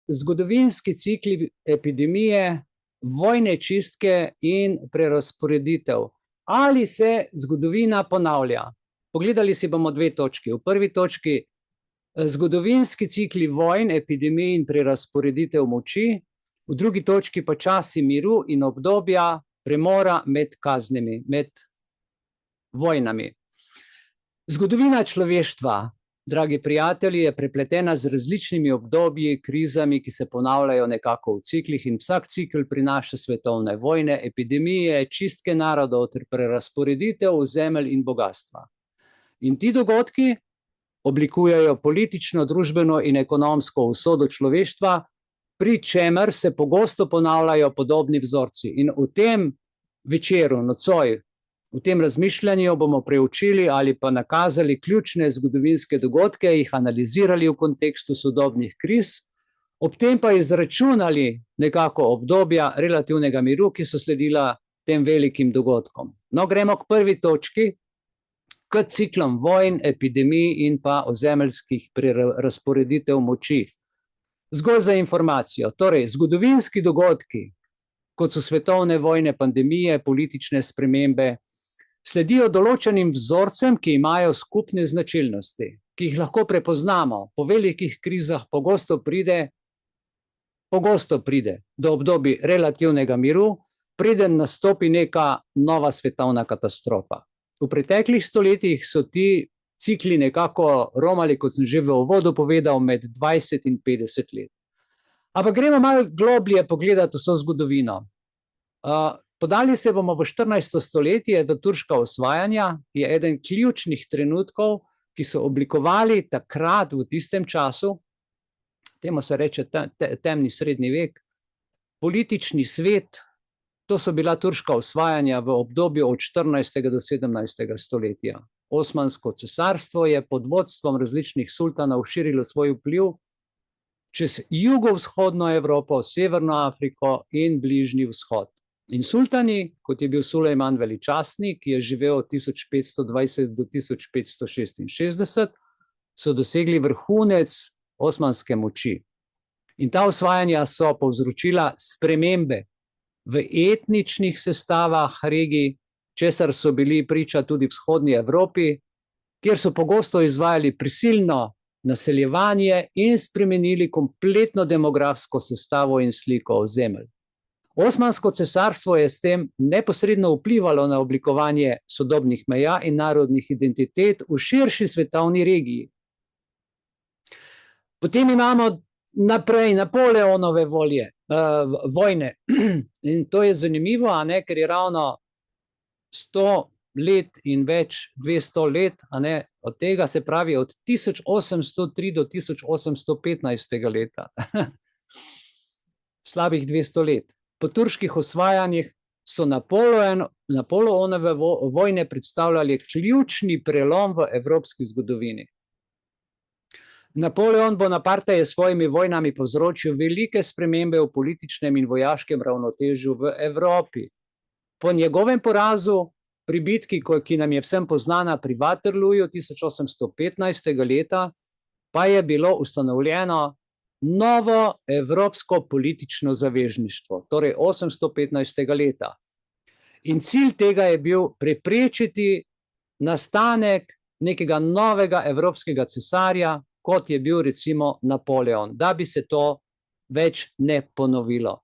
zgodovinski cikli epidemije, vojne čistke in prerazporeditev. Ali se zgodovina ponavlja? Pogledali si bomo dve točki. V prvi točki zgodovinski cikli vojn, epidemij in prerazporeditev moči, v drugi točki pa časi miru in obdobja premora med kaznimi, med vojnami. Zgodovina človeštva, dragi prijatelji, je prepletena z različnimi obdobji, krizami, ki se ponavljajo nekako v ciklih, in vsak cikl prinaša svetovne vojne, epidemije, čistke narodov ter prerazporeditev ozemelj in bogatstva. In ti dogodki oblikujejo politično, družbeno in ekonomsko usodo človeštva, pri čemer se pogosto ponavljajo podobni vzorci. In v tem večeru, nocoj, v tem razmišljanju bomo preučili ali pa nakazali ključne zgodovinske dogodke, jih analizirali v kontekstu sodobnih kriz, ob tem pa izračunali nekako obdobja relativnega miru, ki so sledila tem velikim dogodkom. No, gremo k prvi točki, k ciklom vojn, epidemij in pa ozemeljskih prerazporeditev moči. Zgolj za informacijo, torej zgodovinski dogodki, kot so svetovne vojne, pandemije, politične spremembe, sledijo določenim vzorcem, ki imajo skupne značilnosti, ki jih lahko prepoznamo. Po velikih krizah pogosto pride do obdobij relativnega miru, preden nastopi neka nova svetovna katastrofa. V preteklih stoletjih so ti cikli nekako romali, kot sem že v uvodu povedal, med 20 in 50 let. Ampak gremo malo globlje pogledati vso zgodovino. Podali se bomo v 14. stoletje, v turška osvajanja, ki je eden ključnih trenutkov, ki so oblikovali takrat v tistem času, temu se reče temni srednji vek, politični svet. To so bila turška osvajanja v obdobju od 14. do 17. stoletja. Osmansko cesarstvo je pod vodstvom različnih sultanov širilo svoj vpliv čez jugovzhodno Evropo, Severno Afriko in Bližnji vzhod. In sultani, kot je bil Sulejman Veličastni, ki je živel od 1520 do 1566, so dosegli vrhunec osmanske moči. In ta osvajanja so povzročila spremembe v etničnih sestavah regij, česar so bili priča tudi v vzhodni Evropi, kjer so pogosto izvajali prisilno naseljevanje in spremenili kompletno demografsko sestavo in sliko ozemelj. Osmansko cesarstvo je s tem neposredno vplivalo na oblikovanje sodobnih meja in narodnih identitet v širši svetovni regiji. Potem imamo naprej Napoleonove vojne. In to je zanimivo, ker je ravno 100 let in več, 200 let, od tega, se pravi od 1803 do 1815 leta. Slabih 200 let. Po turških osvajanjih so Napoleonove vojne predstavljali ključni prelom v evropski zgodovini. Napoleon Bonaparte je s svojimi vojnami povzročil velike spremembe v političnem in vojaškem ravnotežju v Evropi. Po njegovem porazu pri bitki, ki nam je vsem poznana pri Waterlooju 1815. leta, pa je bilo ustanovljeno novo evropsko politično zavezništvo, torej 815. leta. In cilj tega je bil preprečiti nastanek nekega novega evropskega cesarja, kot je bil recimo Napoleon, da bi se to več ne ponovilo.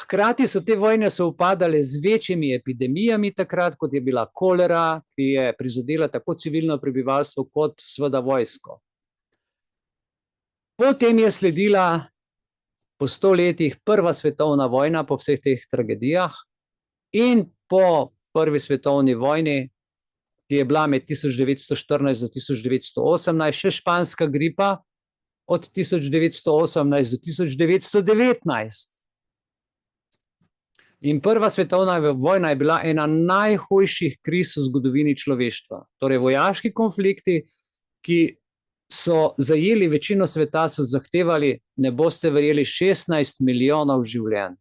Hkrati so te vojne sovpadale z večjimi epidemijami takrat, kot je bila kolera, ki je prizadela tako civilno prebivalstvo kot seveda vojsko. Potem je sledila po 100 letih prva svetovna vojna po vseh teh tragedijah in po prvi svetovni vojni, ki je bila med 1914 do 1918, še španska gripa od 1918 do 1919. In prva svetovna vojna je bila ena najhujših kriz v zgodovini človeštva. Torej vojaški konflikti, ki so zajeli večino sveta, so zahtevali, ne boste verjeli, 16 milijonov življenj.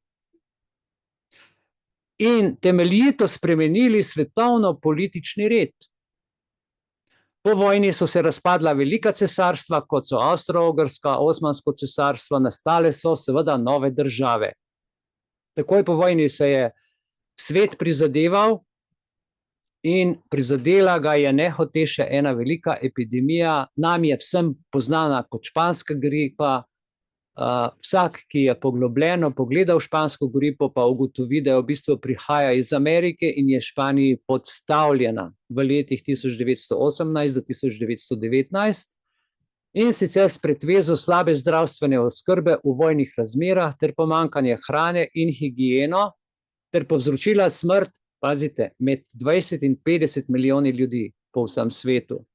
In temeljito spremenili svetovno politični red. Po vojni so se razpadla velika cesarstva, kot so Avstro-Ogrska, Osmansko cesarstvo, nastale so seveda nove države. Takoj po vojni se je svet prizadeval in prizadela ga je nehote še ena velika epidemija. Nam je vsem poznana kot španska gripa. Vsak, ki je poglobljeno pogledal špansko gripo, pa ugotovi, da v bistvu prihaja iz Amerike in je Španiji podstavljena v letih 1918 do 1919 in sicer s pretvezo slabe zdravstvene oskrbe v vojnih razmerah ter pomanjkanje hrane in higieno ter povzročila smrt, pazite, med 20 in 50 milijoni ljudi po vsem svetu.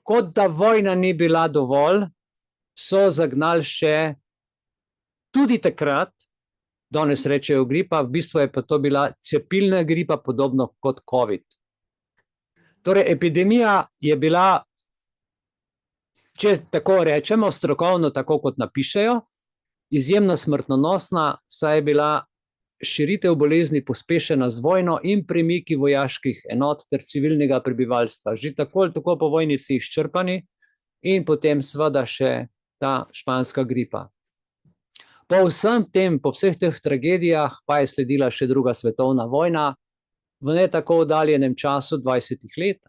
Kot da vojna ni bila dovolj, so zagnali še tudi takrat, danes rečejo gripa, v bistvu je pa to bila cepilna gripa, podobno kot COVID. Torej, epidemija je bila, če tako rečemo, strokovno, tako kot napišejo, izjemno smrtonosna, saj je bila širitev bolezni pospešena z vojno in premiki vojaških enot ter civilnega prebivalstva. Že tako ali tako po vojni vsi izčrpani in potem seveda še ta španska gripa. Po vsem tem, po vseh teh tragedijah pa je sledila še druga svetovna vojna v ne tako oddaljenem času 20 let,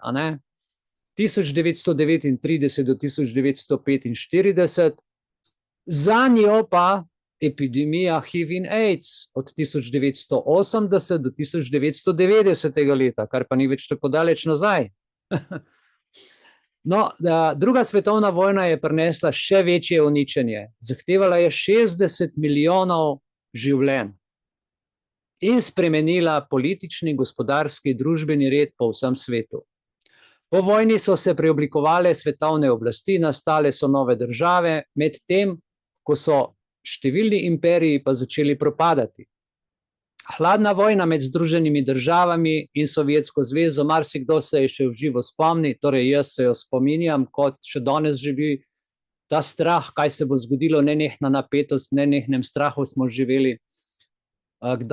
1939 do 1945, za njo pa epidemija HIV in AIDS od 1980 do 1990 leta, kar pa ni več tako daleč nazaj. No, druga svetovna vojna je prinesla še večje uničenje. Zahtevala je 60 milijonov življenj in spremenila politični, gospodarski, družbeni red po vsem svetu. Po vojni so se preoblikovale svetovne oblasti, nastale so nove države, medtem ko so številni imperiji pa začeli propadati. Hladna vojna med Združenimi državami in Sovjetsko zvezo, marsikdo se je še v živo spomni, torej jaz se jo spominjam, kot še danes živi ta strah, kaj se bo zgodilo, nenehna napetost, nenehnem strahu smo živeli,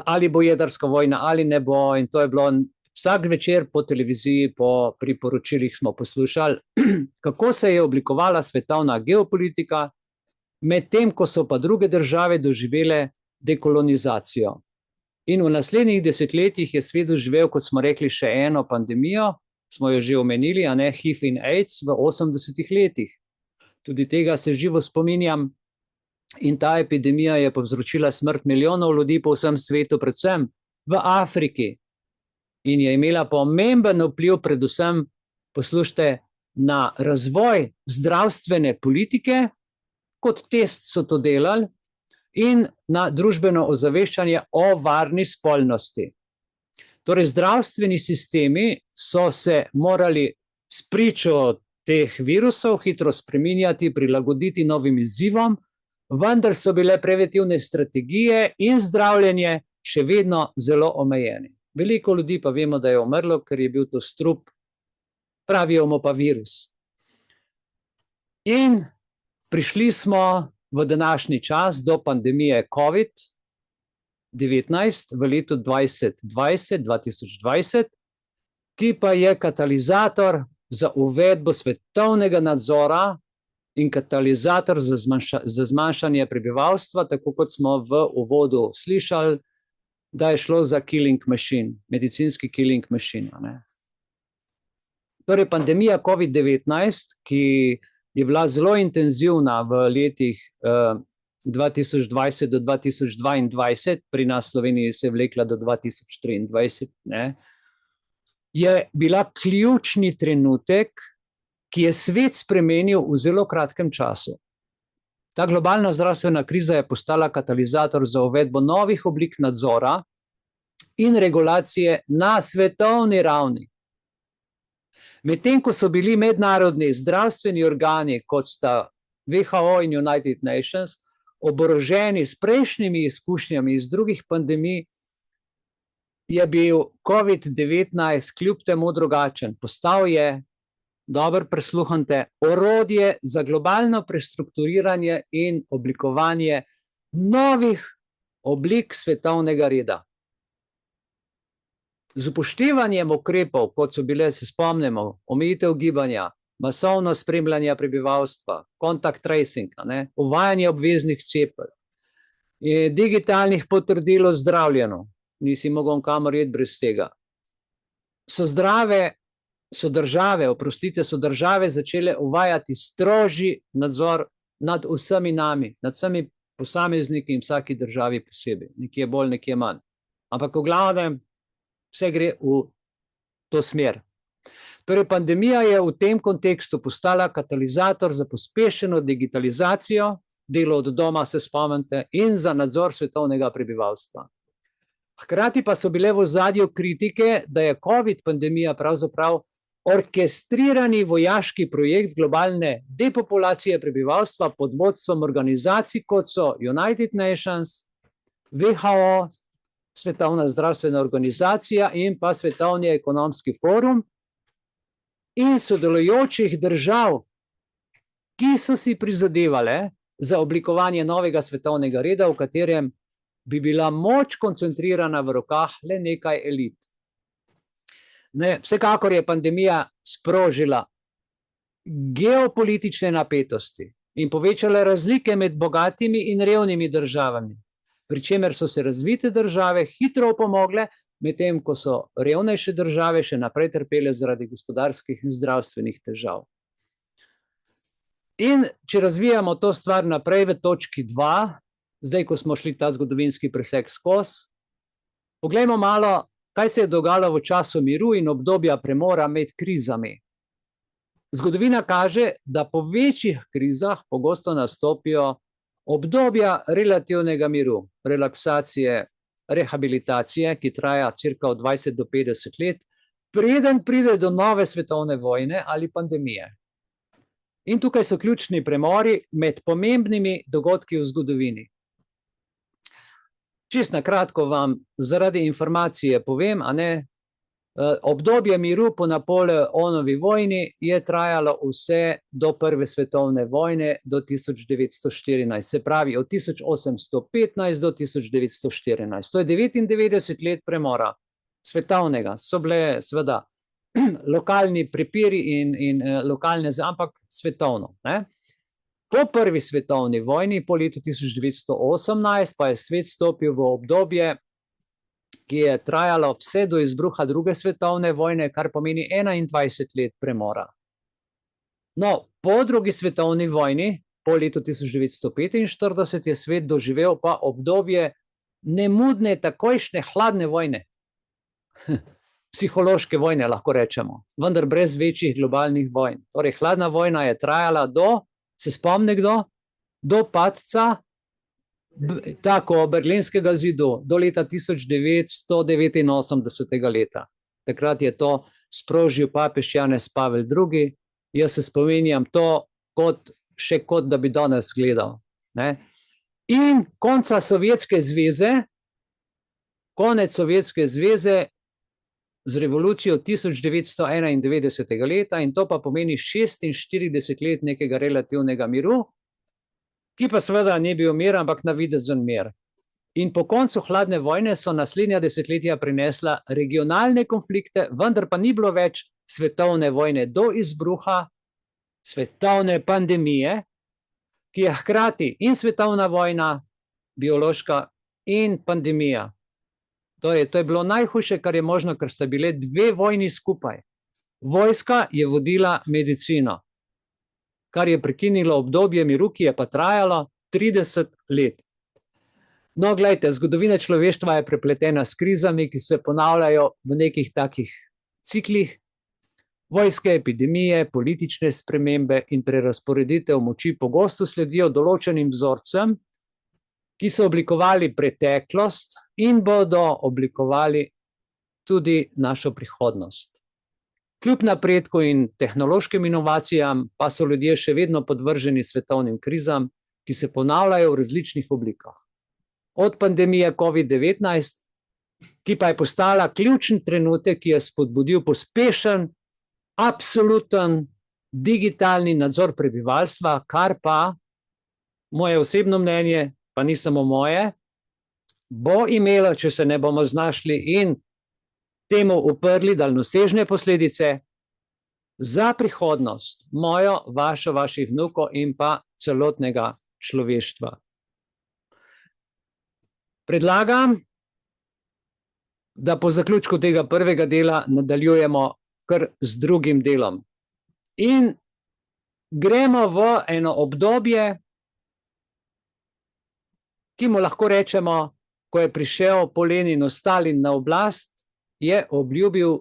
ali bo jedrska vojna ali ne bo, in to je bilo vsak večer po televiziji, po priporočilih smo poslušali, kako se je oblikovala svetovna geopolitika, medtem ko so pa druge države doživele dekolonizacijo. In v naslednjih desetletjih je svet doživel, kot smo rekli, še eno pandemijo, smo jo že omenili, HIV in AIDS v 80 letih. Tudi tega se živo spominjam in ta epidemija je povzročila smrt milijonov ljudi po vsem svetu, predvsem v Afriki. In je imela pomemben vpliv predvsem, poslušajte, na razvoj zdravstvene politike, kot test so to delali, in na družbeno ozaveščanje o varni spolnosti. Torej, zdravstveni sistemi so se morali spričo teh virusov hitro spreminjati, prilagoditi novim izzivom, vendar so bile preventivne strategije in zdravljenje še vedno zelo omejeni. Veliko ljudi pa vemo, da je umrlo, ker je bil to strup, pravijo mu pa virus. In prišli smo v današnji čas do pandemije COVID-19 v letu 2020, ki pa je katalizator za uvedbo svetovnega nadzora in katalizator za zmanjšanje prebivalstva, tako kot smo v uvodu slišali, da je šlo za killing machine, medicinski killing machine. Torej, pandemija COVID-19, ki je bila zelo intenzivna v letih 2020 do 2022, pri nas v Sloveniji se je vlekla do 2023, je bila ključni trenutek, ki je svet spremenil v zelo kratkem času. Ta globalna zdravstvena kriza je postala katalizator za uvedbo novih oblik nadzora in regulacije na svetovni ravni. Medtem ko so bili mednarodni zdravstveni organi, kot sta WHO in United Nations, oboroženi s prejšnjimi izkušnjami iz drugih pandemij, je bil COVID-19 kljub temu drugačen. Postal je, dobro prisluhnite, orodje za globalno prestrukturiranje in oblikovanje novih oblik svetovnega reda. Z upoštevanjem ukrepov, kot so bile, se spomnimo, omejitev gibanja, masovno spremljanje prebivalstva, contact tracing, uvajanje obveznih cepiv, digitalnih potrdil o zdravljenju, nisi mogel kamor iti brez tega. So države začele uvajati strožji nadzor nad vsemi nami, nad vsemi posamezniki in vsaki državi posebej, nekje bolj, nekje manj. Ampak v glavnem vse gre v to smer. Torej, pandemija je v tem kontekstu postala katalizator za pospešeno digitalizacijo, delo od doma, se spomnite, in za nadzor svetovnega prebivalstva. Hkrati pa so bile v ozadju kritike, da je COVID pandemija pravzaprav orkestrirani vojaški projekt globalne depopulacije prebivalstva pod vodstvom organizacij, kot so United Nations, WHO, Svetovna zdravstvena organizacija in pa Svetovni ekonomski forum in sodelujočih držav, ki so si prizadevale za oblikovanje novega svetovnega reda, v katerem bi bila moč koncentrirana v rokah le nekaj elit. Vsekakor je pandemija sprožila geopolitične napetosti in povečala razlike med bogatimi in revnimi državami, pri čemer so se razvite države hitro opomogle, medtem ko so revnejše države še naprej trpele zaradi gospodarskih in zdravstvenih težav. In če razvijamo to stvar naprej v točki 2, zdaj, ko smo šli ta zgodovinski presek skozi, poglejmo malo, kaj se je dogajalo v času miru in obdobja premora med krizami. Zgodovina kaže, da po večjih krizah pogosto nastopijo obdobja relativnega miru, relaksacije, rehabilitacije, ki traja cirka od 20 do 50 let, preden pride do nove svetovne vojne ali pandemije. In tukaj so ključni premori med pomembnimi dogodki v zgodovini. Čisto na kratko vam zaradi informacije povem, obdobje miru po Napoleonovi vojni je trajalo vse do Prve svetovne vojne do 1914, se pravi od 1815 do 1914. To je 99 let premora svetovnega. So bile seveda lokalni prepiri in lokalne, ampak svetovno. Po Prvi svetovni vojni, po letu 1918, pa je svet stopil v obdobje, ki je trajalo vse do izbruha Druge svetovne vojne, kar pomeni 21 let premora. No, po Drugi svetovni vojni, po letu 1945, je svet doživel pa obdobje nemudne, takojšnje hladne vojne. Psihološke vojne, lahko rečemo, vendar brez večjih globalnih vojn. Torej, hladna vojna je trajala se spomni kdo? Do padca tako Berlinskega zidu, do leta 1989 leta. Takrat je to sprožil papež Janez Pavel II. Jaz se spominjam to kot da bi danes gledal. In konec Sovjetske zveze z revolucijo 1991 leta, in to pa pomeni 46 let nekega relativnega miru, ki pa seveda ni bil mir, ampak navidezen mir. In po koncu hladne vojne so naslednja desetletja prinesla regionalne konflikte, vendar pa ni bilo več svetovne vojne do izbruha svetovne pandemije, ki je hkrati in svetovna vojna, biološka in pandemija. Torej, to je bilo najhujše, kar je možno, ker sta bile dve vojni skupaj. Vojska je vodila medicino, kar je prekinilo obdobje miru, ki je pa trajalo 30 let. No, gledajte, zgodovina človeštva je prepletena s krizami, ki se ponavljajo v nekih takih ciklih. Vojske, epidemije, politične spremembe in prerazporeditev moči pogosto sledijo določenim vzorcem, ki so oblikovali preteklost in bodo oblikovali tudi našo prihodnost. Kljub napredku in tehnološkim inovacijam pa so ljudje še vedno podvrženi svetovnim krizam, ki se ponavljajo v različnih oblikah. Od pandemije COVID-19, ki pa je postala ključen trenutek, ki je spodbudil pospešen, absoluten digitalni nadzor prebivalstva, kar pa, moje osebno mnenje, pa ni samo moje, bo imelo, če se ne bomo znašli in temu uprli, daljnosežne posledice, za prihodnost, mojo, vašo, vaših vnukov in pa celotnega človeštva. Predlagam, da po zaključku tega prvega dela nadaljujemo kar z drugim delom. In gremo v eno obdobje, ki mu lahko rečemo, ko je prišel po Leninu Stalin na oblast, je obljubil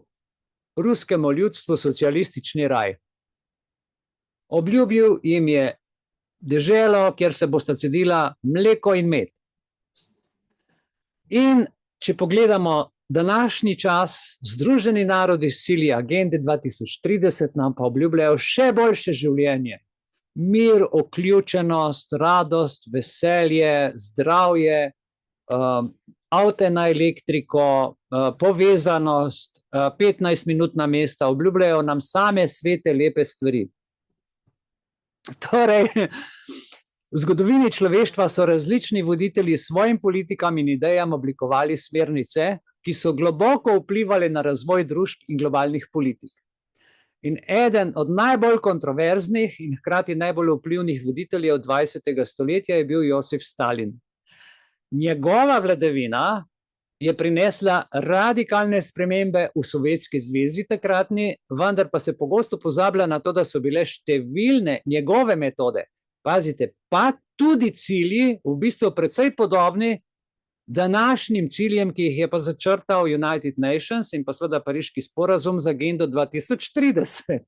ruskemu ljudstvu socialistični raj. Obljubil jim je deželo, kjer se bosta cedila mleko in med. In če pogledamo današnji čas, Združeni narodi s cilji agende 2030 nam pa obljubljajo še boljše življenje. Mir, vključenost, radost, veselje, zdravje, avte na elektriko, povezanost, 15-minutna mesta, obljubljajo nam same svete lepe stvari. Torej, v zgodovini človeštva so različni voditelji s svojim politikam in idejam oblikovali smernice, ki so globoko vplivali na razvoj družb in globalnih politik. In eden od najbolj kontroverznih in hkrati najbolj vplivnih voditeljev 20. stoletja je bil Josif Stalin. Njegova vladavina je prinesla radikalne spremembe v Sovjetski zvezi takratni, vendar pa se pogosto pozablja na to, da so bile številne njegove metode, pazite, pa tudi cilji v bistvu precej podobni današnjim ciljem, ki jih je pa začrtal United Nations in pa seveda Pariški sporazum z agendo 2030.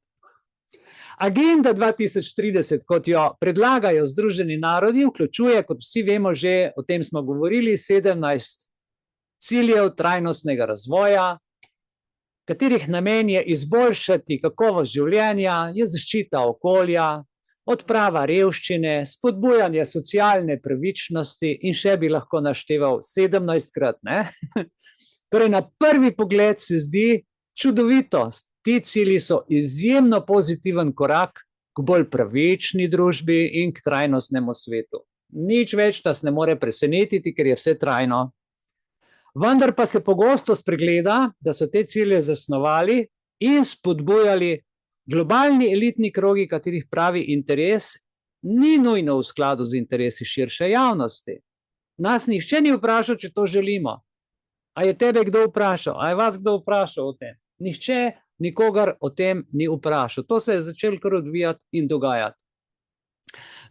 Agenda 2030, kot jo predlagajo Združeni narodi, vključuje, kot vsi vemo že, o tem smo govorili, 17 ciljev trajnostnega razvoja, katerih namen je izboljšati kakovost življenja, je zaščita okolja, odprava revščine, spodbujanje socialne pravičnosti in še bi lahko našteval 17-krat. Torej, na prvi pogled se zdi čudovitost. Ti cilji so izjemno pozitiven korak k bolj pravični družbi in k trajnostnemu svetu. Nič več nas ne more presenetiti, ker je vse trajno. Vendar pa se pogosto spregleda, da so te cilje zasnovali in spodbujali globalni elitni krogi, katerih pravi interes ni nujno v skladu z interesi širše javnosti. Nas nihče ni vprašal, če to želimo. A je tebe kdo vprašal? A je vas kdo vprašal o tem? Nihče nikogar o tem ni vprašal. To se je začelo kar odvijati in dogajati.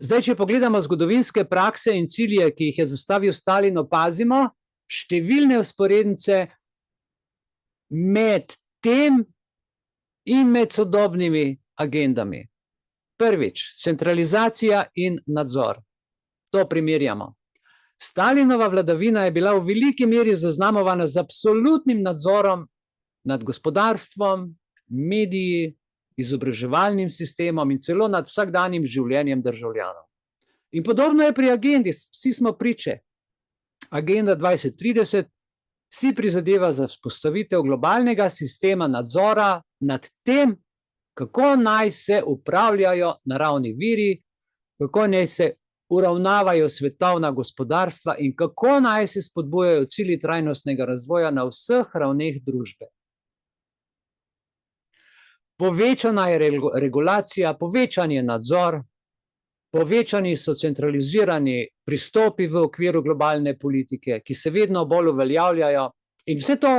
Zdaj, če pogledamo zgodovinske prakse in cilje, ki jih je zastavil Stalin, opazimo številne vzporednice med tem in med sodobnimi agendami. Prvič, centralizacija in nadzor. To primerjamo. Stalinova vladavina je bila v veliki meri zaznamovana z absolutnim nadzorom nad gospodarstvom, mediji, izobraževalnim sistemom in celo nad vsakdanjim življenjem državljanov. In podobno je pri agendi, vsi smo priče. Agenda 2030 si prizadeva za vzpostavitev globalnega sistema nadzora nad tem, kako naj se upravljajo naravni viri, kako naj se uravnavajo svetovna gospodarstva in kako naj se spodbujajo cilji trajnostnega razvoja na vseh ravneh družbe. Povečana je regulacija, povečan je nadzor, povečani so centralizirani pristopi v okviru globalne politike, ki se vedno bolj uveljavljajo. In vse to,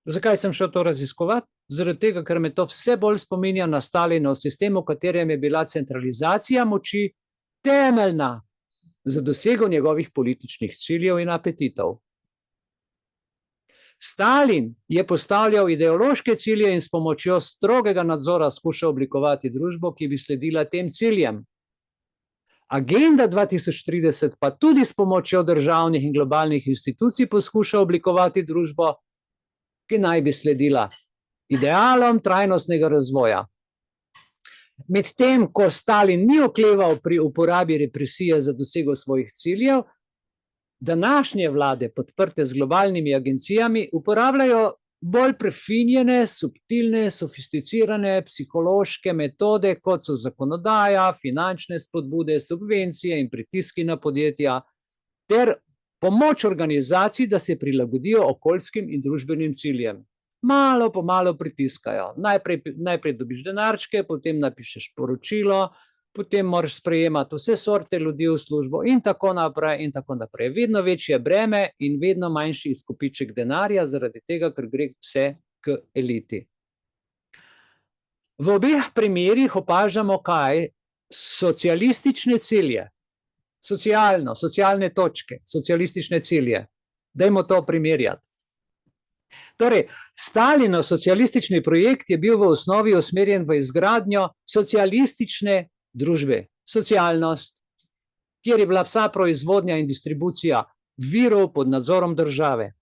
zakaj sem šel to raziskovati? Zaradi tega, ker me to vse bolj spominja na Stalinov sistem, v katerem je bila centralizacija moči temeljna za dosego njegovih političnih ciljev in apetitov. Stalin je postavljal ideološke cilje in s pomočjo strogega nadzora skušal oblikovati družbo, ki bi sledila tem ciljem. Agenda 2030 pa tudi s pomočjo državnih in globalnih institucij poskuša oblikovati družbo, ki naj bi sledila idealom trajnostnega razvoja. Medtem, ko Stalin ni okleval pri uporabi represije za dosego svojih ciljev, današnje vlade, podprte z globalnimi agencijami, uporabljajo bolj prefinjene, subtilne, sofisticirane psihološke metode, kot so zakonodaja, finančne spodbude, subvencije in pritiski na podjetja, ter pomoč organizacij, da se prilagodijo okoljskim in družbenim ciljem. malo po malo pritiskajo. Najprej dobiš denarčke, potem napišeš poročilo, potem moraš sprejemati vse sorte ljudi v službo in tako naprej in tako naprej. Vedno večje breme in vedno manjši izkupiček denarja, zaradi tega, ker gre vse k eliti. V obeh primerih opažamo kaj? Socialistične cilje, socialne točke, socialistične cilje. Dajmo to primerjati. Torej, Stalinov socialistični projekt je bil v osnovi usmerjen v izgradnjo socialistične družbe, socialnost, kjer je bila vsa proizvodnja in distribucija virov pod nadzorom države.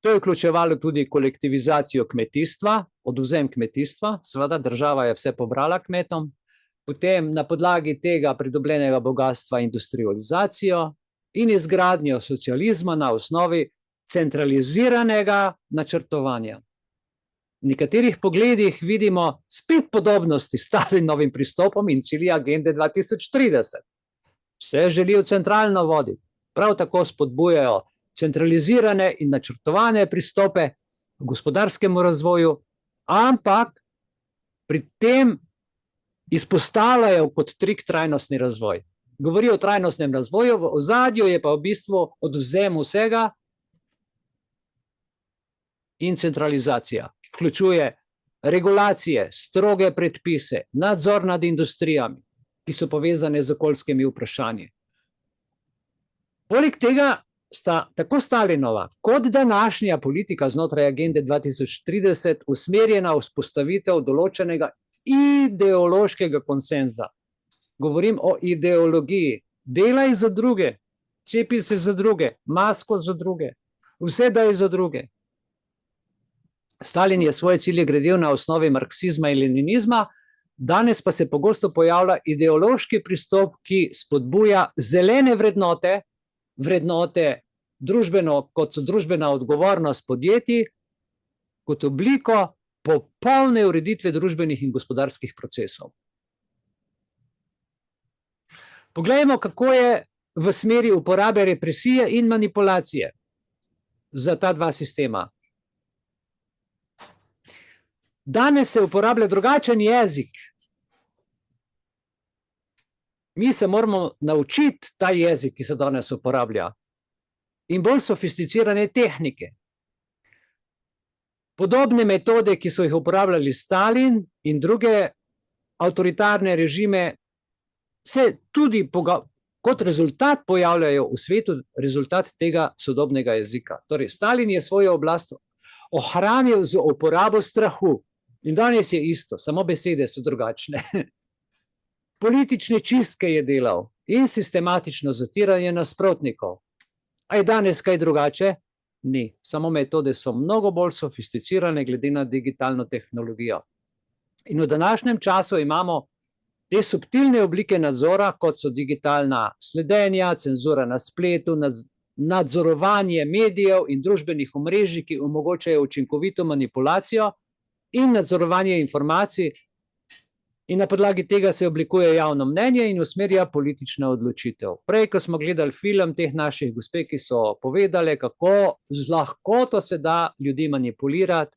To je vključevalo tudi kolektivizacijo kmetijstva, odvzem kmetijstva, seveda država je vse pobrala kmetom, potem na podlagi tega pridobljenega bogatstva industrializacijo in izgradnjo socializma na osnovi centraliziranega načrtovanja. V nekaterih pogledih vidimo spet podobnosti s Stalinovim pristopom in cilji agende 2030. Vse želijo centralno voditi, prav tako spodbujajo centralizirane in načrtovane pristope v gospodarskemu razvoju, ampak pri tem izpostavljajo kot trik trajnostni razvoj. Govorijo o trajnostnem razvoju, v ozadju je pa v bistvu odvzem vsega in centralizacija. Vključuje regulacije, stroge predpise, nadzor nad industrijami, ki so povezane z okoljskimi vprašanji. Poleg tega sta tako Stalinova kot današnja politika znotraj agende 2030 usmerjena v vzpostavitev določenega ideološkega konsenza. Govorim o ideologiji. Delaj za druge, cepi se za druge, masko za druge, vse daj za druge. Stalin je svoje cilje gradil na osnovi marksizma in leninizma, danes pa se pogosto pojavlja ideološki pristop, ki spodbuja zelene vrednote, kot so družbena odgovornost podjetij, kot obliko popolne ureditve družbenih in gospodarskih procesov. Poglejmo, kako je v smeri uporabe represije in manipulacije za ta dva sistema. Danes se uporablja drugačen jezik. Mi se moramo naučiti ta jezik, ki se danes uporablja, in bolj sofisticirane tehnike. Podobne metode, ki so jih uporabljali Stalin in druge avtoritarne režime, se tudi kot rezultat pojavljajo v svetu, rezultat tega sodobnega jezika. Torej, Stalin je svojo oblast ohranil z uporabo strahu. In danes je isto, samo besede so drugačne. Politične čistke je delal in sistematično zatiranje nasprotnikov. A je danes kaj drugače? Ni. Samo metode so mnogo bolj sofisticirane glede na digitalno tehnologijo. In v današnjem času imamo te subtilne oblike nadzora, kot so digitalna sledenja, cenzura na spletu, nadzorovanje medijev in družbenih omrežij, ki omogočajo učinkovito manipulacijo in nadzorovanje informacij, in na podlagi tega se oblikuje javno mnenje in usmerja politična odločitev. Prej, ko smo gledali film teh naših gospe, ki so povedale, kako z lahkoto se da ljudi manipulirati,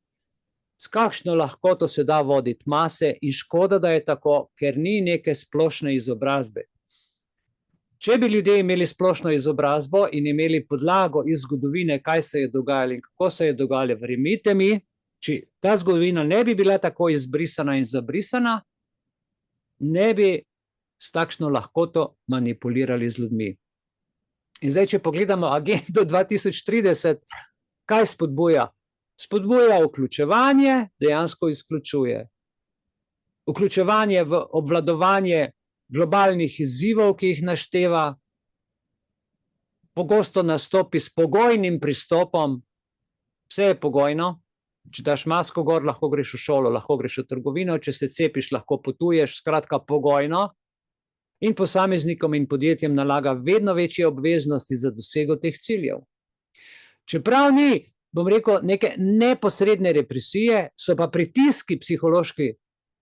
s kakšno lahkoto se da voditi mase, in škoda, da je tako, ker ni neke splošne izobrazbe. Če bi ljudje imeli splošno izobrazbo in imeli podlago iz zgodovine, kaj se je dogajalo in kako se je dogajalo, verjemite mi, če ta zgodovina ne bi bila tako izbrisana in zabrisana, ne bi s takšno lahkoto manipulirali z ljudmi. In zdaj, če pogledamo agendo 2030, kaj spodbuja? Spodbuja vključevanje, dejansko izključuje. Vključevanje v obvladovanje globalnih izzivov, ki jih našteva, pogosto nastopi s pogojnim pristopom, vse je pogojno. Če daš masko gor, lahko greš v šolo, lahko greš v trgovino, če se cepiš, lahko potuješ, skratka pogojno, in posameznikom in podjetjem nalaga vedno večje obveznosti za dosego teh ciljev. Čeprav ni, bom rekel, neke neposredne represije, so pa pritiski psihološki,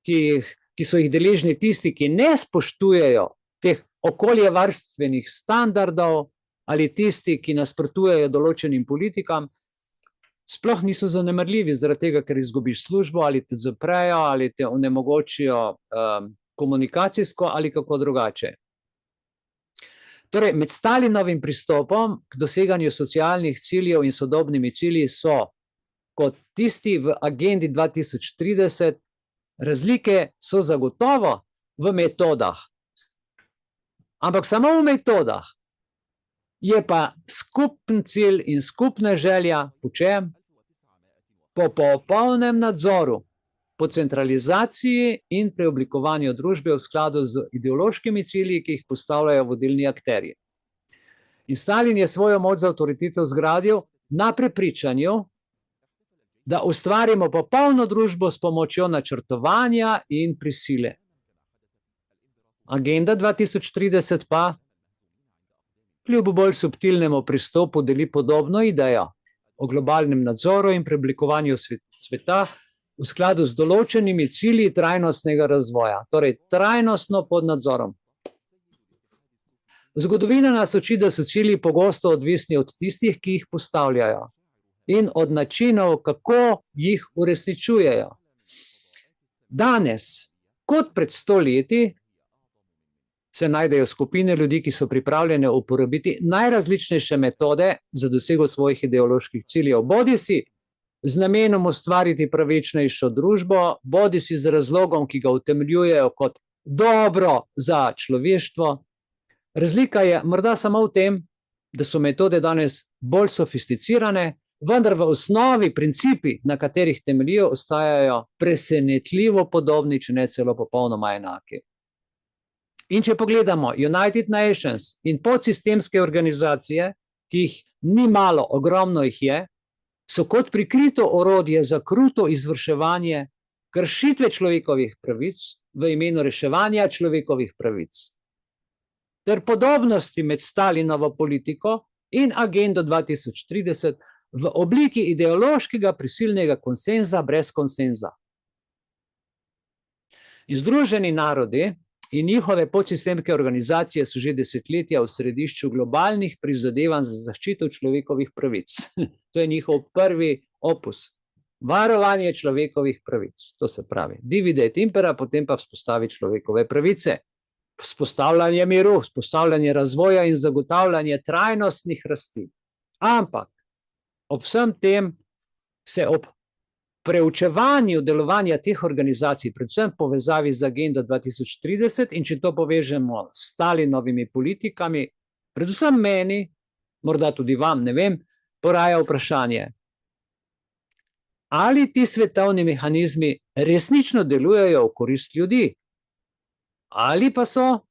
ki so jih deležni tisti, ki ne spoštujejo teh okoljevarstvenih standardov ali tisti, ki nasprotujejo določenim politikam, sploh niso zanemarljivi, zaradi tega, ker izgubiš službo, ali te zaprejo, ali te onemogočijo komunikacijsko, ali kako drugače. Torej, med Stalinovim pristopom k doseganju socialnih ciljev in sodobnimi cilji so, kot tisti v agendi 2030, razlike so zagotovo v metodah. Ampak samo v metodah. Je pa skupen cilj in skupna želja, po čem? Po popolnem nadzoru, po centralizaciji in preoblikovanju družbe v skladu z ideološkimi cilji, ki jih postavljajo vodilni akterji. In Stalin je svojo moč za avtoriteto zgradil na prepričanju, da ustvarimo popolno družbo s pomočjo načrtovanja in prisile. Agenda 2030 pa kljub bolj subtilnemu pristopu deli podobno idejo o globalnem nadzoru in preoblikovanju sveta v skladu z določenimi cilji trajnostnega razvoja, torej trajnostno pod nadzorom. Zgodovina nas uči, da so cilji pogosto odvisni od tistih, ki jih postavljajo, in od načinov, kako jih uresničujejo. Danes, kot pred 100 leti, se najdejo skupine ljudi, ki so pripravljene uporabiti najrazličnejše metode za dosego svojih ideoloških ciljev, bodisi z namenom ustvariti pravičnejšo družbo, bodisi z razlogom, ki ga utemeljujejo kot dobro za človeštvo. Razlika je morda samo v tem, da so metode danes bolj sofisticirane, vendar v osnovi principi, na katerih temeljijo, ostajajo presenetljivo podobni, če ne celo popolnoma enaki. In če pogledamo United Nations in podsistemske organizacije, ki jih ni malo, ogromno jih je, so kot prikrito orodje za kruto izvrševanje kršitve človekovih pravic v imenu reševanja človekovih pravic. Ter podobnosti med Stalinovo politiko in agendo 2030 v obliki ideološkega prisilnega konsenza brez konsenza. In Združeni narodi in njihove podsistemske organizacije so že desetletja v središču globalnih prizadevanj za zaščito človekovih pravic. To je njihov prvi opus. Varovanje človekovih pravic. To se pravi, divide et impera, potem pa vzpostavi človekove pravice. Vzpostavljanje miru, vzpostavljanje razvoja in zagotavljanje trajnostnih rasti. Ampak ob vsem tem se ob preučevanju delovanja teh organizacij, predvsem povezavi z agendo 2030, in če to povežemo s Stalinovimi politikami, predvsem meni, morda tudi vam, ne vem, poraja vprašanje, ali ti svetovni mehanizmi resnično delujejo v korist ljudi, ali pa so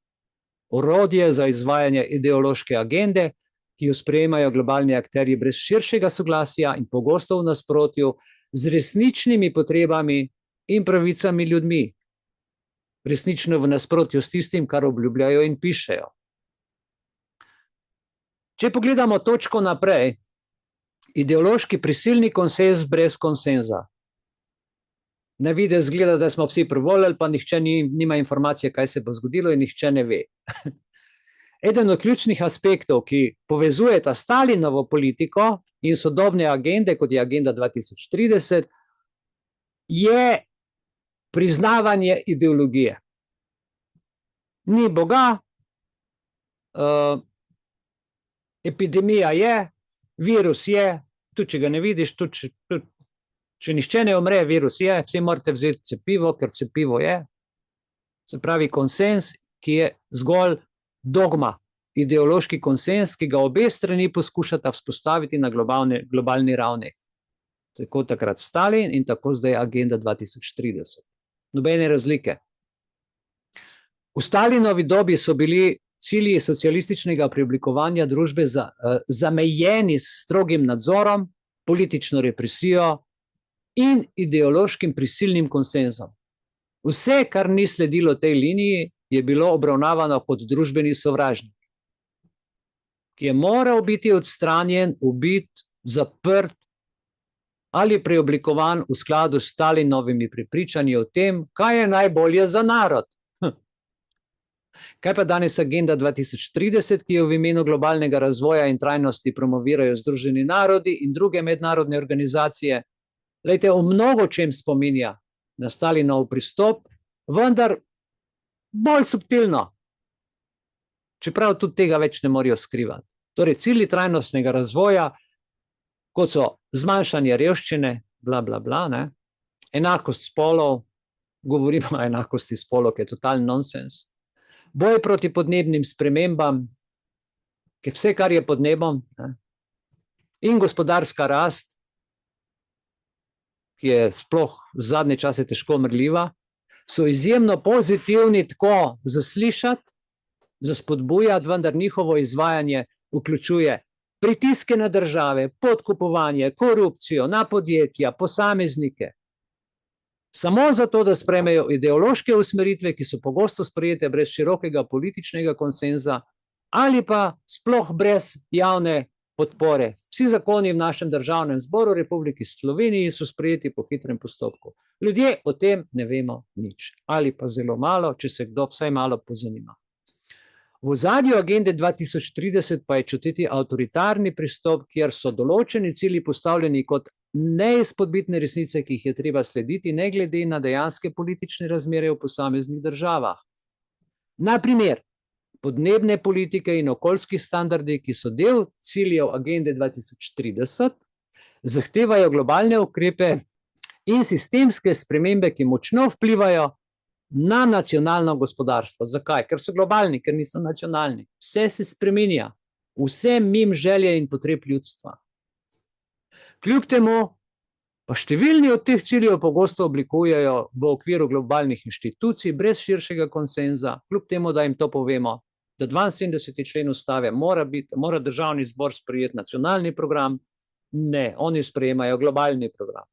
orodje za izvajanje ideološke agende, ki jo sprejemajo globalni akterji brez širšega soglasja in pogosto v nasprotju z resničnimi potrebami in pravicami ljudmi, resnično v nasprotju s tistim, kar obljubljajo in pišejo. Če pogledamo točko naprej, ideološki prisilni konsenz brez konsenza. Na videz zgleda, da smo vsi privolili, pa nihče nima informacije, kaj se bo zgodilo, in nihče ne ve. Eden od ključnih aspektov, ki povezujeta Stalinovo politiko in sodobne agende, kot je agenda 2030, je priznavanje ideologije. Ni Boga, epidemija je, virus je, tudi če ga ne vidiš, tudi če nihče ne umre, virus je, vsi morate vzeti cepivo, ker cepivo je. Se pravi konsens, ki je zgolj dogma, ideološki konsens, ki ga obe strani poskušata vzpostaviti na globalni ravni. Tako takrat Stalin in tako zdaj agenda 2030. Nobene razlike. V Stalinovi dobi so bili cilji socialističnega preoblikovanja družbe zamejeni s strogim nadzorom, politično represijo in ideološkim prisilnim konsenzom. Vse, kar ni sledilo tej liniji, je bilo obravnavano kot družbeni sovražnik, ki je moral biti odstranjen, ubit, zaprt ali preoblikovan v skladu s Stalinovimi prepričanji o tem, kaj je najbolje za narod. Kaj pa danes agenda 2030, ki jo v imenu globalnega razvoja in trajnosti promovirajo Združeni narodi in druge mednarodne organizacije? Glejte, o mnogo čem spominja na Stalinov pristop, vendar bolj subtilno, čeprav tudi tega več ne morejo skrivati. Torej, cilji trajnostnega razvoja, kot so zmanjšanje revščine, bla, bla, bla, ne? Enakost spolov, govorimo o enakosti spolov, ki je totalni nonsens, boj proti podnebnim spremembam, ki je vse, kar je pod nebom, ne? In gospodarska rast, ki je sploh v zadnje čase težko merljiva, so izjemno pozitivni, tako zaslišati, za spodbujati, vendar njihovo izvajanje vključuje pritiske na države, podkupovanje, korupcijo, na podjetja, posameznike. Samo zato, da sprejmejo ideološke usmeritve, ki so pogosto sprejete brez širokega političnega konsenza ali pa sploh brez javne podpore. Vsi zakoni v našem državnem zboru Republiki Sloveniji so sprejeti po hitrem postopku. Ljudje o tem ne vemo nič, ali pa zelo malo, če se kdo vsaj malo pozanima. V ozadju agende 2030 pa je čutiti avtoritarni pristop, kjer so določeni cilji postavljeni kot neizpodbitne resnice, ki jih je treba slediti, ne glede na dejanske politične razmere v posameznih državah. Na primer, podnebne politike in okoljski standardi, ki so del ciljev agende 2030, zahtevajo globalne ukrepe in sistemske spremembe, ki močno vplivajo na nacionalno gospodarstvo. Zakaj? Ker so globalni, ker niso nacionalni. Vse se spreminja, vse mimo želje in potreb ljudstva. Kljub temu pa številni od teh ciljev pogosto oblikujejo v okviru globalnih inštitucij brez širšega konsenza, kljub temu, da jim to povemo, da 72. člen ustave mora državni zbor sprejeti nacionalni program. Ne, oni sprejemajo globalni program.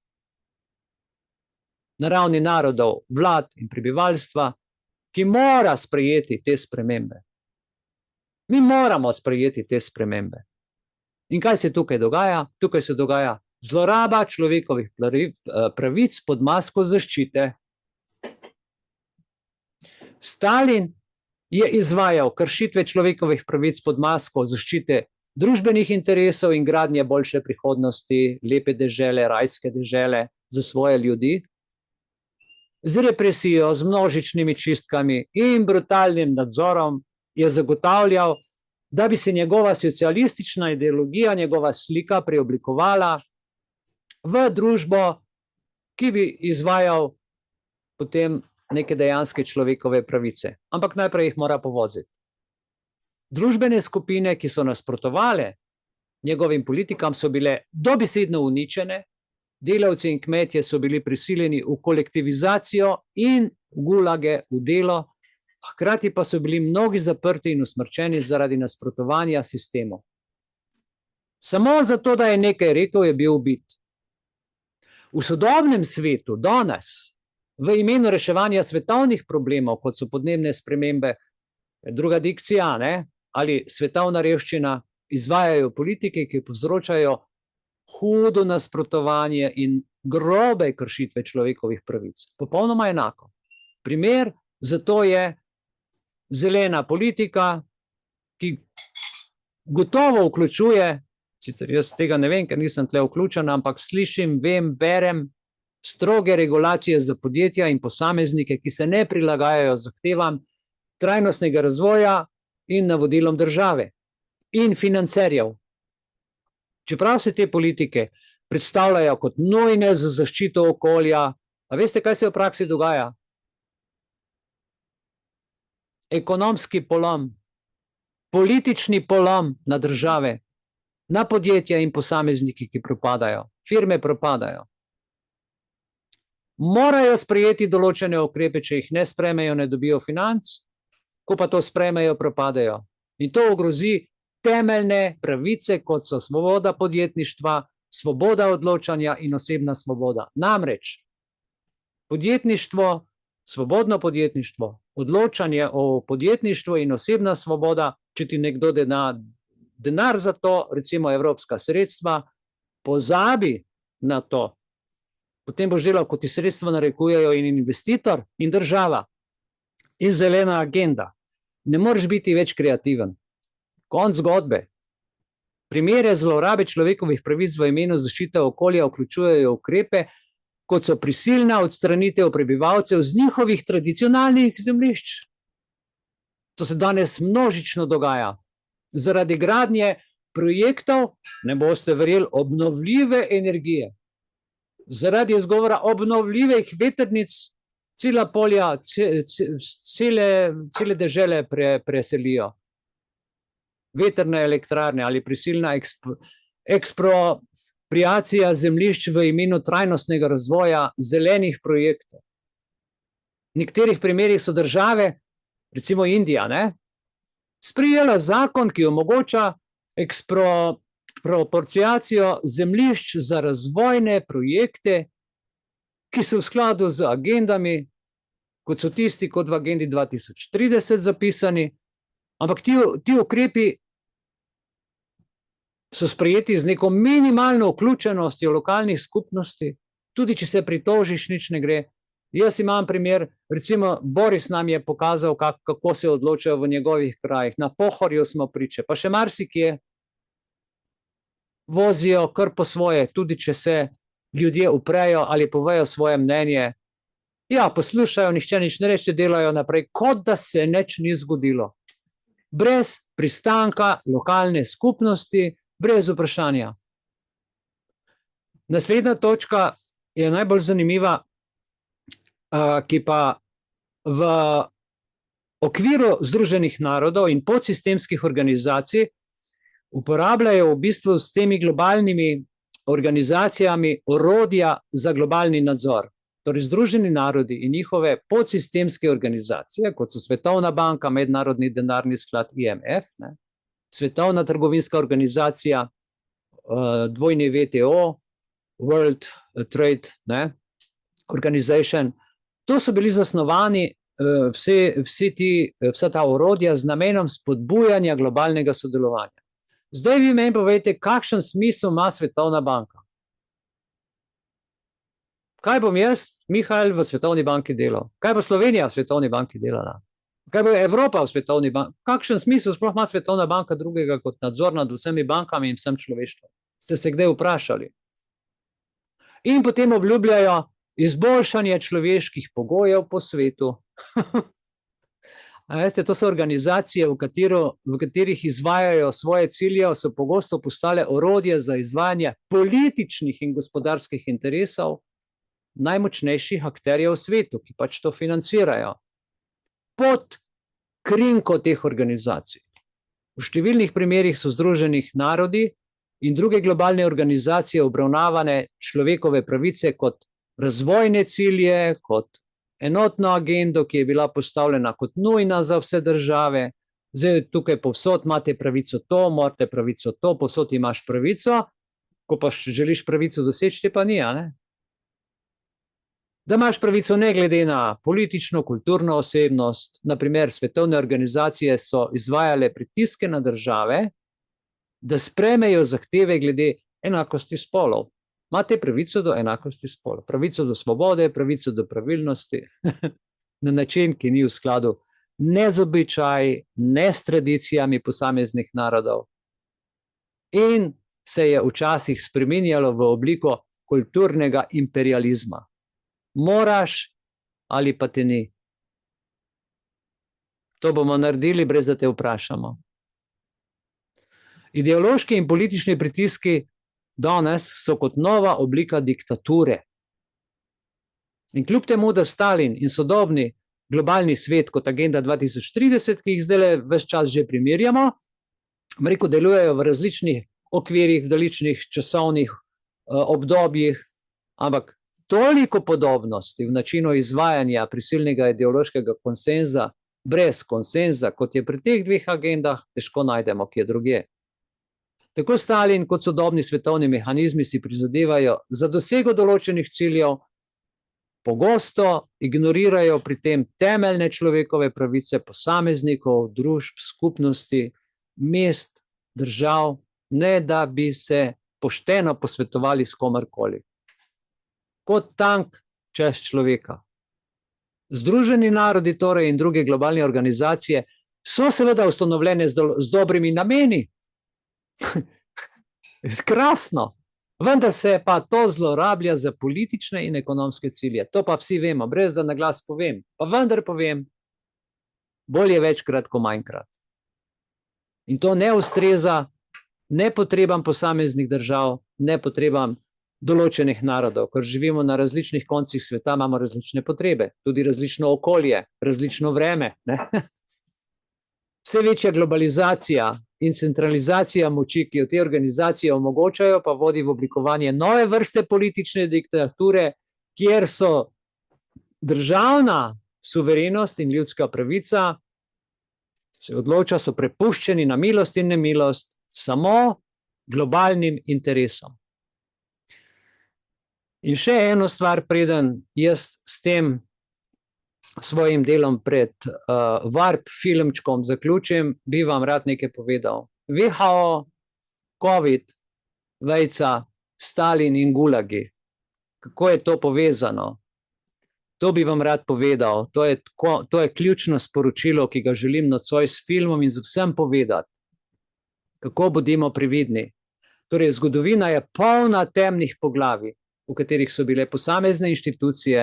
Na ravni narodov, vlad in prebivalstva, ki mora sprejeti te spremembe. Mi moramo sprejeti te spremembe. In kaj se tukaj dogaja? Tukaj se dogaja zloraba človekovih pravic pod masko zaščite. Stalin je izvajal kršitve človekovih pravic pod masko zaščite družbenih interesov in gradnje boljše prihodnosti, lepe dežele, rajske dežele za svoje ljudi. Z represijo, z množičnimi čistkami in brutalnim nadzorom je zagotavljal, da bi se njegova socialistična ideologija, njegova slika preoblikovala v družbo, ki bi izvajal potem neke dejanske človekove pravice. Ampak najprej jih mora povoziti. Družbene skupine, ki so nasprotovale njegovim politikam, so bile dobesedno uničene. Delavci in kmetje so bili prisiljeni v kolektivizacijo in gulage v delo, hkrati pa so bili mnogi zaprti in usmrčeni zaradi nasprotovanja sistemu. Samo zato, da je nekaj rekel, je bil ubit. V sodobnem svetu danes, v imenu reševanja svetovnih problemov, kot so podnebne spremembe, druga dikcija, ali svetovna revščina, izvajajo politike, ki povzročajo hudo nasprotovanje in grobe kršitve človekovih pravic. Popolnoma enako. Primer za to je zelena politika, ki gotovo vključuje, sicer jaz tega ne vem, ker nisem tle vključen, ampak slišim, vem, berem, stroge regulacije za podjetja in posameznike, ki se ne prilagajajo zahtevam trajnostnega razvoja in navodilom države in financerjev. Čeprav se te politike predstavljajo kot nujne za zaščito okolja, a veste, kaj se v praksi dogaja? Ekonomski polom, politični polom na države, na podjetja in posamezniki, ki propadajo, firme propadajo. Morajo sprejeti določene ukrepe, če jih ne sprejmejo, ne dobijo financ, ko pa to sprejmejo, propadajo. In to ogrozi temeljne pravice, kot so svoboda podjetništva, svoboda odločanja in osebna svoboda. Namreč podjetništvo, svobodno podjetništvo, odločanje o podjetništvu in osebna svoboda, če ti nekdo denar za to, recimo evropska sredstva, pozabi na to, potem boš delal, kot ti sredstva narekujejo in investitor in država in zelena agenda. ne moreš biti več kreativen. Konc zgodbe. Primere zlorabe človekovih pravic v imenu zaščite okolja vključujejo ukrepe, kot so prisilna odstranitev prebivalcev z njihovih tradicionalnih zemljišč. To se danes množično dogaja. Zaradi gradnje projektov, ne boste verjeli, obnovljive energije. Zaradi izgovora obnovljivih vetrnic cela polja, cele dežele preselijo. Vetrne elektrarne ali prisilna ekspropriacija zemljišč v imenu trajnostnega razvoja zelenih projektov. V nekaterih primerih so države, recimo Indija, sprejela zakon, ki omogoča ekspropriacijo zemljišč za razvojne projekte, ki so v skladu z agendami, kot so tisti, kot v agendi 2030 zapisani, ampak ti ukrepi so sprejeti z neko minimalno vključenostjo lokalnih skupnosti, tudi če se pritožiš, nič ne gre. Jaz imam primer, recimo Boris nam je pokazal, kako se odločajo v njegovih krajih. Na Pohorju smo priče, pa še marsikje vozijo kar po svoje, tudi če se ljudje uprejo ali povejo svoje mnenje. Ja, poslušajo, nihče nič ne reče, delajo naprej, kot da se nič ni zgodilo. Brez pristanka lokalne skupnosti, brez vprašanja. Naslednja točka je najbolj zanimiva, ki pa v okviru Združenih narodov in podsistemskih organizacij uporabljajo v bistvu s temi globalnimi organizacijami orodja za globalni nadzor. Torej Združeni narodi in njihove podsistemske organizacije, kot so Svetovna banka, Mednarodni denarni sklad IMF, Svetovna trgovinska organizacija, dvojni WTO, World Trade Organization. To so bili zasnovani vsa ta orodja z namenom spodbujanja globalnega sodelovanja. Zdaj vi meni povejte, kakšen smisel ima Svetovna banka? Kaj bom jaz, Mihajl, v Svetovni banki delal? Kaj bo Slovenija v Svetovni banki delala? Kaj bo Evropa v Svetovni banki? Kakšen smisel sploh ima Svetovna banka drugega kot nadzor nad vsemi bankami in vsem človeštvom? Ste se kdaj vprašali? In potem obljubljajo izboljšanje človeških pogojev po svetu. Veste, to so organizacije, v katerih izvajajo svoje cilje, so pogosto postale orodje za izvajanje političnih in gospodarskih interesov najmočnejših akterjev v svetu, ki pač to financirajo. Pod krinko teh organizacij. V številnih primerih so Združenih narodi in druge globalne organizacije obravnavane človekove pravice kot razvojne cilje, kot enotno agendo, ki je bila postavljena kot nujna za vse države. Zdaj tukaj povsod imate pravico to, imate pravico to, povsod imaš pravico, ko pa želiš pravico doseči, pa ni, ne? Da imaš pravico ne glede na politično, kulturno osebnost, naprimer svetovne organizacije so izvajale pritiske na države, da sprejmejo zahteve glede enakosti spolov. Imate pravico do enakosti spolov, pravico do svobode, pravico do pravilnosti, na način, ki ni v skladu ne z običaji, ne s tradicijami posameznih narodov. In se je včasih spreminjalo v obliko kulturnega imperializma. Moraš ali pa te ni. To bomo naredili, brez da te vprašamo. Ideološki in politični pritiski danes so kot nova oblika diktature. In kljub temu, da Stalin in sodobni globalni svet kot agenda 2030, ki jih zdaj ves čas že primerjamo, delujejo v različnih okvirih, v različnih časovnih obdobjih, ampak toliko podobnosti v načinu izvajanja prisilnega ideološkega konsenza, brez konsenza, kot je pri teh dveh agendah, težko najdemo kje drugje. Tako Stalin kot sodobni svetovni mehanizmi si prizadevajo za dosego določenih ciljev, pogosto ignorirajo pri tem temeljne človekove pravice posameznikov, družb, skupnosti, mest, držav, ne da bi se pošteno posvetovali s komarkoli. Kot tank čez človeka. Združeni narodi torej in druge globalne organizacije So seveda ustanovljene z dobrimi nameni. Krasno. Vendar se pa to zlorablja za politične in ekonomske cilje. To pa vsi vemo, brez da na glas povem. Pa vendar povem, bolje večkrat kot manjkrat. In to ne ustreza ne potrebam posameznih držav, ne potrebam določenih narodov, ker živimo na različnih koncih sveta, imamo različne potrebe, tudi različno okolje, različno vreme. Ne? Vse večja globalizacija in centralizacija moči, ki jo te organizacije omogočajo, pa vodi v oblikovanje nove vrste politične diktature, kjer so državna suverenost in ljudska pravica se odloča, so prepuščeni na milost in nemilost samo globalnim interesom. In še eno stvar, preden jaz s tem svojim delom pred Warp filmčkom zaključim, bi vam rad nekaj povedal. WHO, COVID, vejca, Stalin in gulagi. Kako je to povezano? To bi vam rad povedal. To je ključno sporočilo, ki ga želim nocoj s filmom in z vsem povedati. Kako bodimo previdni. Torej, zgodovina je polna temnih poglavij, v katerih so bile posamezne inštitucije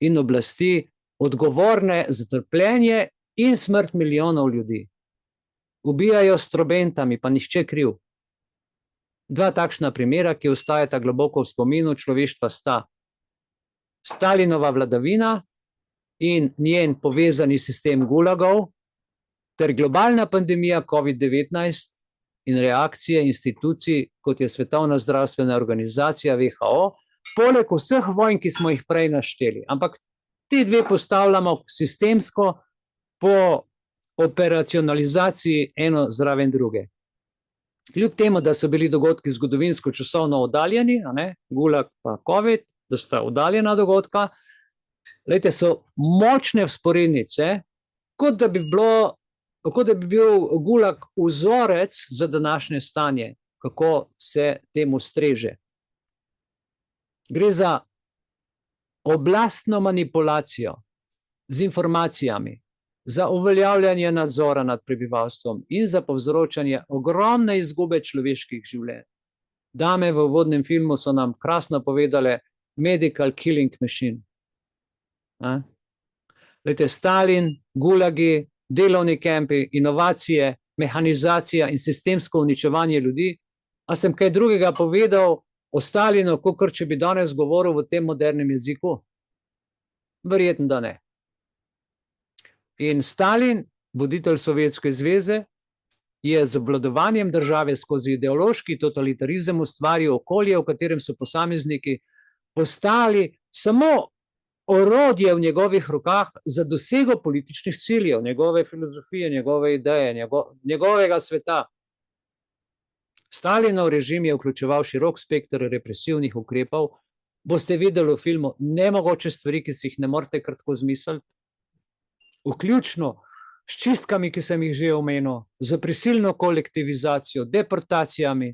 in oblasti odgovorne za trpljenje in smrt milijonov ljudi. Ubijajo s trobentami, pa nihče kriv. Dva takšna primera, ki ostajata globoko v spominu človeštva, sta Stalinova vladavina in njen povezani sistem gulagov ter globalna pandemija COVID-19 in reakcije institucij, kot je Svetovna zdravstvena organizacija WHO, poleg vseh vojn, ki smo jih prej našteli. Ampak ti dve postavljamo sistemsko po operacionalizaciji eno zraven druge. Kljub temu, da so bili dogodki zgodovinsko časovno oddaljeni, gulag pa COVID, da sta oddaljena dogodka, lejte, so močne vzporednice, kot da bi bil gulag vzorec za današnje stanje, kako se temu streže. Gre za oblastno manipulacijo z informacijami, za uveljavljanje nadzora nad prebivalstvom in za povzročanje ogromne izgube človeških življenj. Dame v uvodnem filmu so nam krasno povedale medical killing machine. Lejte, Stalin, gulagi, delovni kempi, inovacije, mehanizacija in sistemsko uničevanje ljudi. A sem kaj drugega povedal o Stalinu, kakor če bi danes govoril v tem modernem jeziku? Verjetno, da ne. In Stalin, voditelj Sovjetske zveze, je z obvladovanjem države skozi ideološki totalitarizem ustvaril okolje, v katerem so posamezniki postali samo orodje v njegovih rokah za dosego političnih ciljev, njegove filozofije, njegove ideje, njegovega sveta. Stalinov režim je vključeval širok spekter represivnih ukrepov. Boste videli v filmu nemogoče stvari, ki si jih ne morete kratko zmisliti, vključno s čistkami, ki sem jih že omenil, z prisilno kolektivizacijo, deportacijami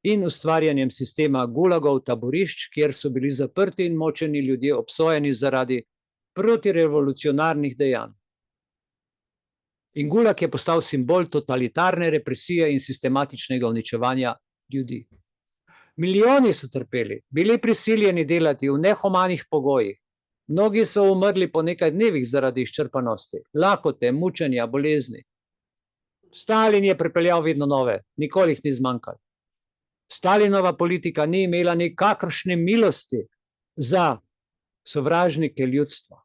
in ustvarjanjem sistema gulagov, taborišč, kjer so bili zaprti in močeni ljudje obsojeni zaradi protirevolucionarnih dejanj. In gulag je postal simbol totalitarne represije in sistematičnega uničevanja ljudi. Milijoni so trpeli, bili prisiljeni delati v nehumanih pogojih. Mnogi so umrli po nekaj dnevih zaradi izčrpanosti, lakote, mučenja, bolezni. Stalin je pripeljal vedno nove, nikoli jih ni zmanjkalo. Stalinova politika ni imela nikakršne milosti za sovražnike ljudstva,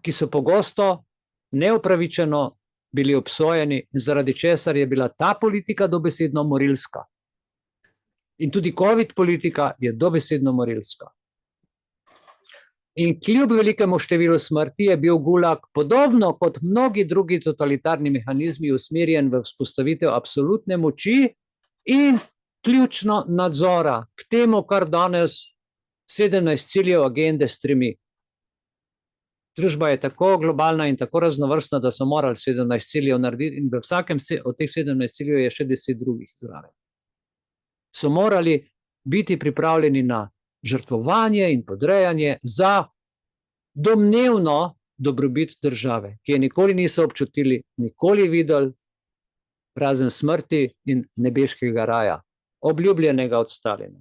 ki so pogosto neupravičeno bili obsojeni, zaradi česar je bila ta politika dobesedno morilska. In tudi COVID politika je dobesedno morilska. In kljub velikemu številu smrti je bil gulag, podobno kot mnogi drugi totalitarni mehanizmi, usmerjen v vzpostavitev absolutne moči in ključno nadzora k temu, kar danes 17 ciljev agende stremi. Družba je tako globalna in tako raznovrstna, da so morali 17 ciljev narediti in v vsakem od teh 17 ciljev je še 10 drugih zraven. So morali biti pripravljeni na žrtvovanje in podrejanje za domnevno dobrobit države, ki je nikoli niso občutili, nikoli videli, razen smrti in nebeškega raja, obljubljenega od Stalina.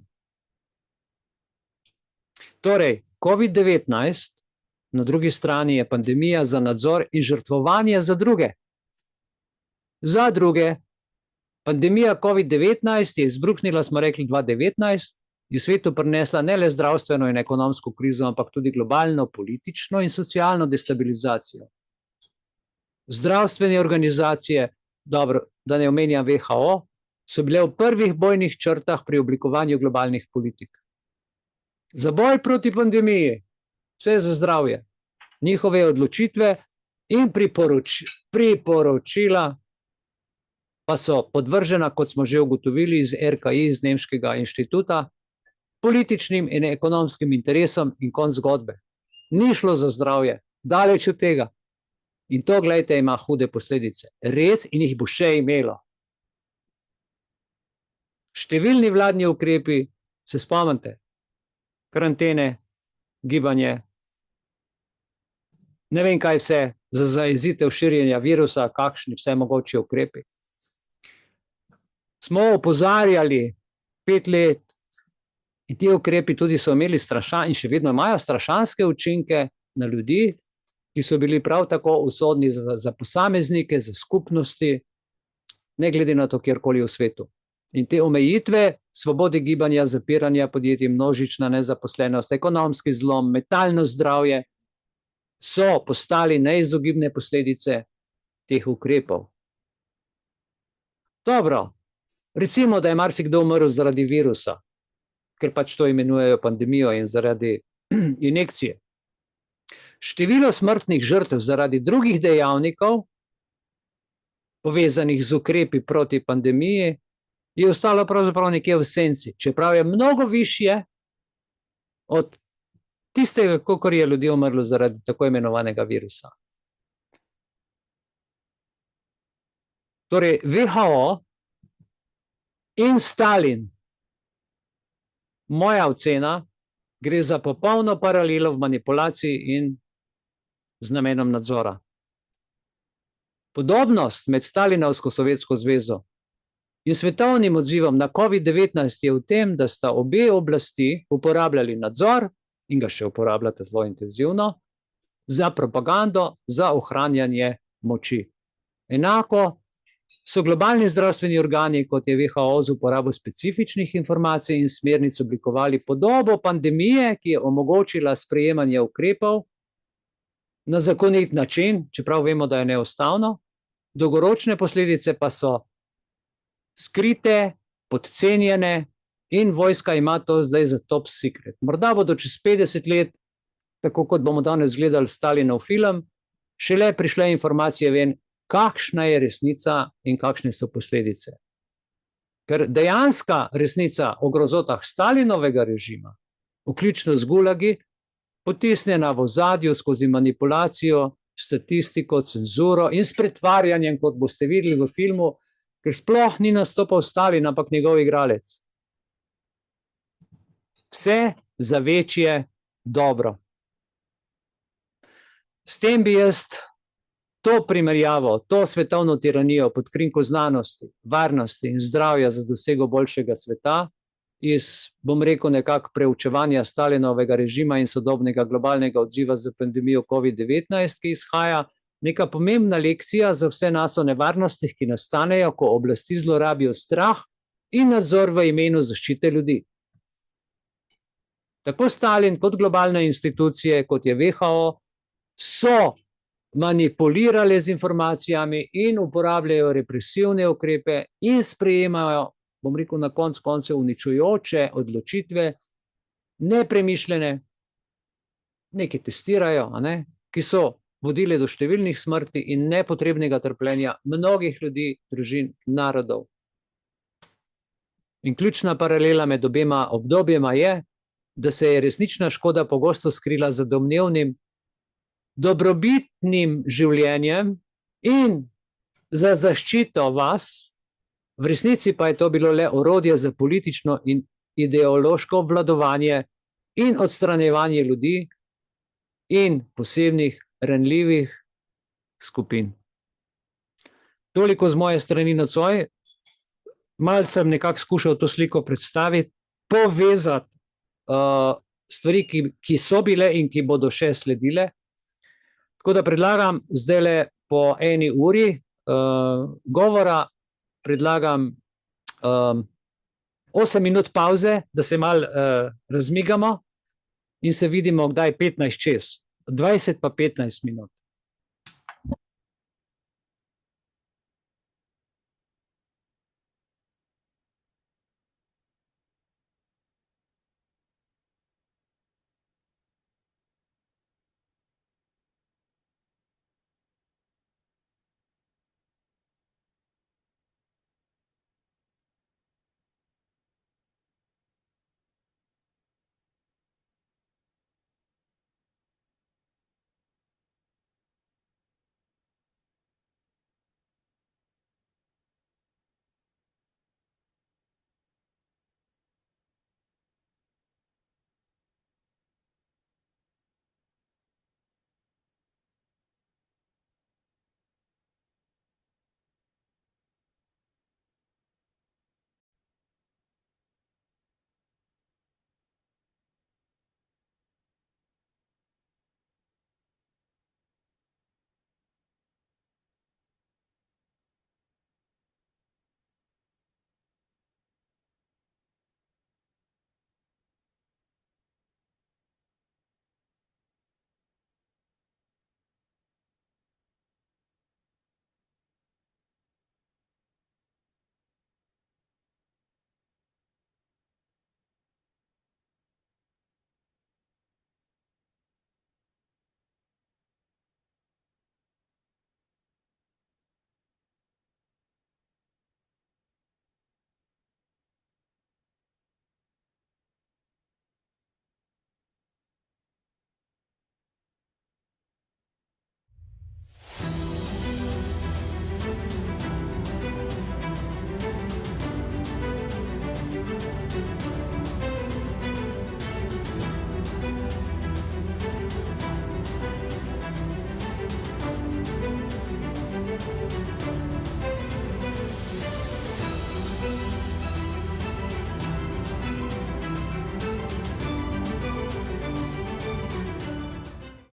Torej, COVID-19 na drugi strani je pandemija za nadzor in žrtvovanje za druge. Za druge. Pandemija COVID-19 je izbruhnila, smo rekli, 2019, je svetu prinesla ne le zdravstveno in ekonomsko krizo, ampak tudi globalno, politično in socialno destabilizacijo. Zdravstvene organizacije, dobro, da ne omenjam WHO, so bile v prvih bojnih črtah pri oblikovanju globalnih politik. Za boj proti pandemiji, vse za zdravje, njihove odločitve in priporočila pa so podvržena, kot smo že ugotovili iz RKI, iz Nemškega inštituta, političnim in ekonomskim interesom in konc zgodbe. Ni šlo za zdravje, daleč od tega. In to, glejte, ima hude posledice. Res, in jih bo še imelo. Številni vladni ukrepi, se spomnite, karantene, gibanje, ne vem kaj vse, za zajezitev širjenja virusa, kakšni vse mogoče ukrepi. Smo opozarjali 5 let in ti ukrepi tudi so imeli in še vedno imajo strašanske učinke na ljudi, ki so bili prav tako usodni za posameznike, za skupnosti, ne glede na to, kjerkoli v svetu. In te omejitve, svobode gibanja, zapiranja podjetij, množična nezaposlenost, ekonomski zlom, mentalno zdravje, so postali neizogibne posledice teh ukrepov. Dobro, recimo, da je marsikdo umrl zaradi virusa, ker pač to imenujejo pandemijo in zaradi injekcije. Število smrtnih žrtev zaradi drugih dejavnikov, povezanih z ukrepi proti pandemiji, je ostalo pravzaprav nekje v senci, čeprav je mnogo višje od tistega, kolikor je ljudi umrlo zaradi tako imenovanega virusa. Torej, WHO in Stalin, moja ocena, gre za popolno paralelo v manipulaciji in z namenom nadzora. Podobnost med Stalinovsko-Sovjetsko zvezo in svetovnim odzivom na COVID-19 je v tem, da sta obe oblasti uporabljali nadzor in ga še uporabljate zelo intenzivno za propagando, za ohranjanje moči. Enako so globalni zdravstveni organi, kot je WHO, z uporabo specifičnih informacij in smernic oblikovali podobo pandemije, ki je omogočila sprejemanje ukrepov na zakonit način, čeprav vemo, da je neustavno, dolgoročne posledice pa so skrite, podcenjene in vojska ima to zdaj za top secret. Morda bodo čez 50 let, tako kot bomo danes gledali Stalinov film, šele prišle informacije ven, kakšna je resnica in kakšne so posledice. Ker dejanska resnica o grozotah Stalinovega režima, vključno z gulagi, potisnjena v ozadju skozi manipulacijo, statistiko, cenzuro in s pretvarjanjem, kot boste videli v filmu, ker sploh ni nastopal Stalin, ampak njegov igralec. Vse za večje dobro. S tem bi jaz to primerjavo, to svetovno tiranijo pod krinko znanosti, varnosti in zdravja za dosego boljšega sveta, iz, bom rekel, nekako preučevanja Stalinovega režima in sodobnega globalnega odziva za pandemijo COVID-19, ki izhaja neka pomembna lekcija za vse nas o nevarnostih, ki nastanejo, ko oblasti zlorabijo strah in nadzor v imenu zaščite ljudi. Tako Stalin kot globalne institucije, kot je WHO, so manipulirali z informacijami in uporabljajo represivne ukrepe in sprejemajo, bom rekel, na koncu koncev uničujoče odločitve, nepremišljene, nekaj testirajo, ki so vodile do številnih smrti in nepotrebnega trpljenja mnogih ljudi, družin, narodov. In ključna paralela med obema obdobjema je, da se je resnična škoda pogosto skrila za domnevnim dobrobitnim življenjem in za zaščito vas, v resnici pa je to bilo le orodje za politično in ideološko obvladovanje in odstranjevanje ljudi in posebnih ranljivih skupin. Toliko z moje strani nocoj. Malo sem nekako skušal to sliko predstaviti, povezati stvari, ki so bile in ki bodo še sledile. Tako da predlagam zdajle po 1 uri govora, predlagam 8 minut pauze, da se malo razmigamo in se vidimo kdaj 15 čez, 20 pa 15 minut.